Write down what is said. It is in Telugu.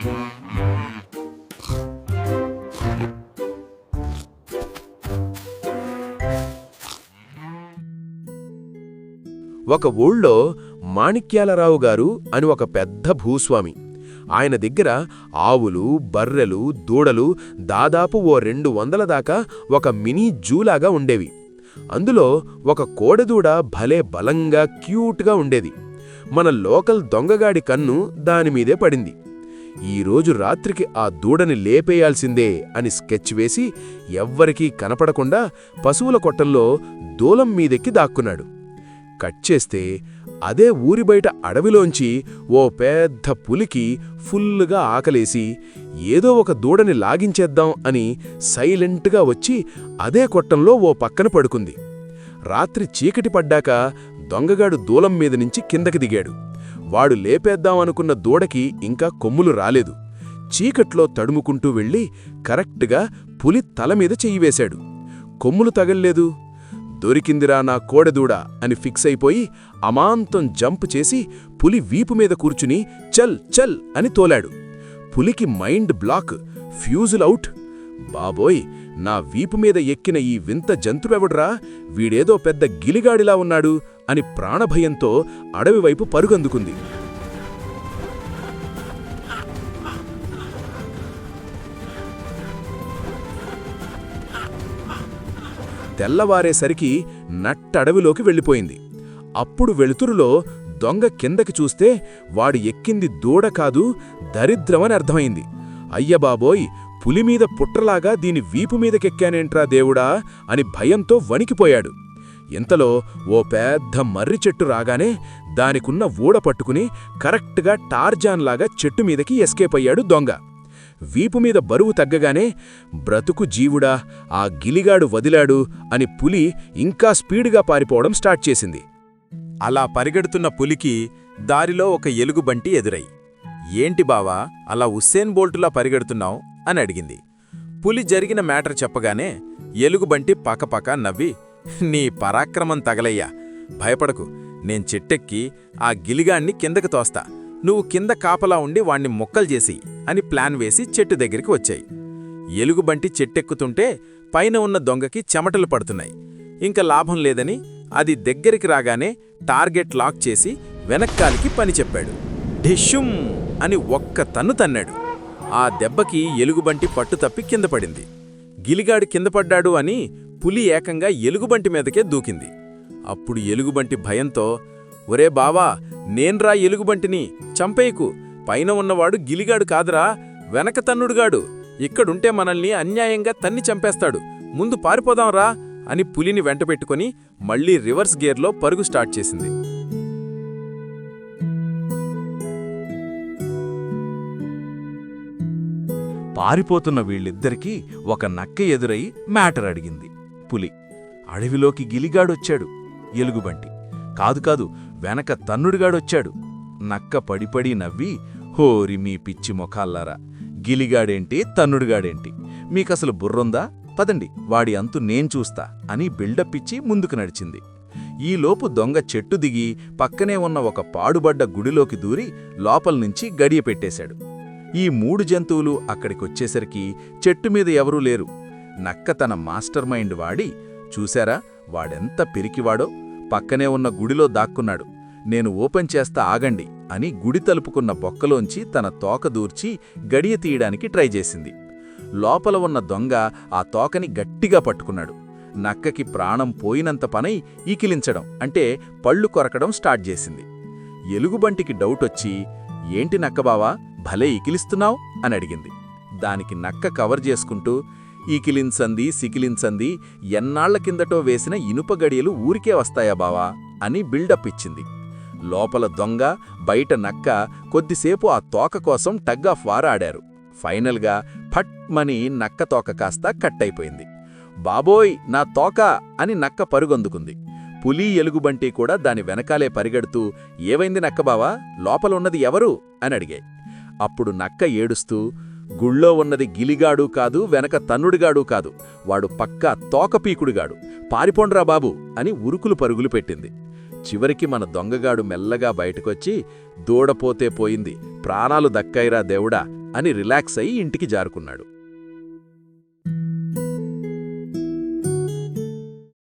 ఒక ఊళ్ళో మాణిక్యాలరావు గారు అని ఒక పెద్ద భూస్వామి. ఆయన దగ్గర ఆవులు, బర్రెలు, దూడలు దాదాపు 200 దాకా ఒక మినీ జూలాగా ఉండేవి. అందులో ఒక కోడెదూడ భలే బలంగా క్యూట్గా ఉండేది. మన లోకల్ దొంగగాడి కన్ను దానిమీదే పడింది. ఈరోజు రాత్రికి ఆ దూడని లేపేయాల్సిందే అని స్కెచ్ వేసి ఎవ్వరికీ కనపడకుండా పశువుల కొట్టంలో దూలం మీదెక్కి దాక్కున్నాడు. కట్ చేస్తే అదే ఊరి బయట అడవిలోంచి ఓ పెద్ద పులికి ఫుల్లుగా ఆకలేసి ఏదో ఒక దూడని లాగించేద్దాం అని సైలెంట్గా వచ్చి అదే కొట్టంలో ఓ పక్కన పడుకుంది. రాత్రి చీకటి పడ్డాక దొంగగాడు దూలం మీద నుంచి కిందకి దిగాడు. వాడు లేపేద్దామనుకున్న దూడకి ఇంకా కొమ్ములు రాలేదు. చీకట్లో తడుముకుంటూ వెళ్ళి కరెక్ట్గా పులి తలమీద చెయ్యివేశాడు. కొమ్ములు తగల్లేదు. దొరికిందిరా నా కోడెదూడ అని ఫిక్స్ అయిపోయి అమాంతం జంప్ చేసి పులి వీపు మీద కూర్చుని చల్ చల్ అని తోలాడు. పులికి మైండ్ బ్లాక్, ఫ్యూజుల్ అవుట్. బాబోయ్, నా వీపు మీద ఎక్కిన ఈ వింత జంతువెవడ్రా, వీడేదో పెద్ద గిలిగాడిలా ఉన్నాడు అని ప్రాణభయంతో అడవివైపు పరుగందుకుంది. తెల్లవారేసరికి నట్టడవిలోకి వెళ్ళిపోయింది. అప్పుడు వెలుతురులో దొంగ కిందకి చూస్తే వాడు ఎక్కింది దూడ కాదు, దరిద్రమని అర్థమైంది. అయ్యబాబోయ్, పులిమీద పుట్రలాగా దీని వీపు మీదకెక్కానేంట్రా దేవుడా అని భయంతో వణికిపోయాడు. ఇంతలో ఓ పెద్ద మర్రి చెట్టు రాగానే దానికున్న ఊడ పట్టుకుని కరెక్ట్గా టార్జాన్లాగా చెట్టు మీదకి ఎస్కేప్ అయ్యాడు దొంగ. వీపుమీద బరువు తగ్గగానే బ్రతుకు జీవుడా, ఆ గిలిగాడు వదిలాడు అని పులి ఇంకా స్పీడుగా పారిపోవడం స్టార్ట్ చేసింది. అలా పరిగెడుతున్న పులికి దారిలో ఒక ఎలుగుబంటి ఎదురై, ఏంటి బావా అలా ఉస్సేన్ బోల్టులా పరిగెడుతున్నావు అని అడిగింది. పులి జరిగిన మ్యాటర్ చెప్పగానే ఎలుగుబంటి పకపక నవ్వి, నీ పరాక్రమం తగలయ్యా, భయపడకు, నేను చెట్టెక్కి ఆ గిలిగాణ్ణి కిందకి తోస్తా, నువ్వు కింద కాపలా ఉండి వాణ్ణి మొక్కలు చేసి అని ప్లాన్ వేసి చెట్టు దగ్గరికి వచ్చాయి. ఎలుగుబంటి చెట్టెక్కుతుంటే పైన ఉన్న దొంగకి చెమటలు పడుతున్నాయి. ఇంక లాభం లేదని అది దగ్గరికి రాగానే టార్గెట్ లాక్ చేసి వెనక్కాలికి పని చెప్పాడు. ఢిష్యుం అని ఒక్క తన్ను తన్నాడు. ఆ దెబ్బకి ఎలుగుబంటి పట్టుతప్పి కింద పడింది. గిలిగాడు కింద పడ్డాడు అని పులి ఏకంగా ఎలుగుబంటి మీదకే దూకింది. అప్పుడు ఎలుగుబంటి భయంతో, ఒరే బావా, నేన్రా ఎలుగుబంటిని, చంపేయకు, పైన ఉన్నవాడు గిలిగాడు కాదురా, వెనక తన్నుడుగాడు, ఇక్కడుంటే మనల్ని అన్యాయంగా తన్ని చంపేస్తాడు, ముందు పారిపోదాంరా అని పులిని వెంటపెట్టుకుని మళ్లీ రివర్స్ గేర్లో పరుగు స్టార్ట్ చేసింది. పారిపోతున్న వీళ్ళిద్దరికీ ఒక నక్క ఎదురై మ్యాటర్ అడిగింది. పులి, అడవిలోకి గిలిగాడొచ్చాడు. ఎలుగుబంటి, కాదు కాదు, వెనక తన్నుడిగాడొచ్చాడు. నక్క పడిపడి నవ్వి, హోరి మీ పిచ్చి మొఖాల్లారా, గిలిగాడేంటి తన్నుడిగాడేంటి, మీకసలు బుర్రుందా, పదండి వాడి అంతు నేను చూస్తా అని బిల్డప్ ఇచ్చి ముందుకు నడిచింది. ఈలోపు దొంగ చెట్టు దిగి పక్కనే ఉన్న ఒక పాడుబడ్డ గుడిలోకి దూరి లోపల్నుంచి గడియ పెట్టేశాడు. ఈ 3 జంతువులు అక్కడికొచ్చేసరికి చెట్టుమీద ఎవరూ లేరు. నక్క తన మాస్టర్ మైండ్ వాడి, చూశారా వాడెంత పిరికివాడో, పక్కనే ఉన్న గుడిలో దాక్కున్నాడు, నేను ఓపెన్ చేస్తా ఆగండి అని గుడి తలుపుకున్న బొక్కలోంచి తన తోక దూర్చి గడియ తీయడానికి ట్రై చేసింది. లోపల ఉన్న దొంగ ఆ తోకని గట్టిగా పట్టుకున్నాడు. నక్కకి ప్రాణం పోయినంత పనై ఈకిలించడం అంటే పళ్ళు కొరకడం స్టార్ట్ చేసింది. ఎలుగుబంటికి డౌటొచ్చి, ఏంటి నక్కబావా, భలే ఈకిలిస్తున్నావు అని అడిగింది. దానికి నక్క కవర్ చేసుకుంటూ, ఈకిలించంది సికిలించంది ఎన్నాళ్ల కిందటో వేసిన ఇనుప గడియలు ఊరికే వస్తాయా బావా అని బిల్డప్ ఇచ్చింది. లోపల దొంగ, బయట నక్క కొద్దిసేపు ఆ తోక కోసం టగ్ ఆఫ్ వార్ ఆడారు. ఫైనల్గా ఫట్మని నక్క తోక కాస్త కట్టయిపోయింది. బాబోయ్ నా తోక అని నక్క పరుగొందుకుంది. పులి ఎలుగుబంటి కూడా దాని వెనకాలే పరిగెడుతూ, ఏవైంది నక్కబావా, లోపలున్నది ఎవరు అని అడిగాయి. అప్పుడు నక్క ఏడుస్తూ, గుళ్ళో ఉన్నది గిలిగాడు కాదు, వెనక తన్నుడిగాడు కాదు, వాడు పక్కా తోకపీకుడుగాడు, పారిపోండ్రా బాబు అని ఉరుకులు పరుగులు పెట్టింది. చివరికి మన దొంగగాడు మెల్లగా బయటకొచ్చి, దూడపోతే పోయింది, ప్రాణాలు దక్కైరా దేవుడా అని రిలాక్స్ అయి ఇంటికి జారుకున్నాడు.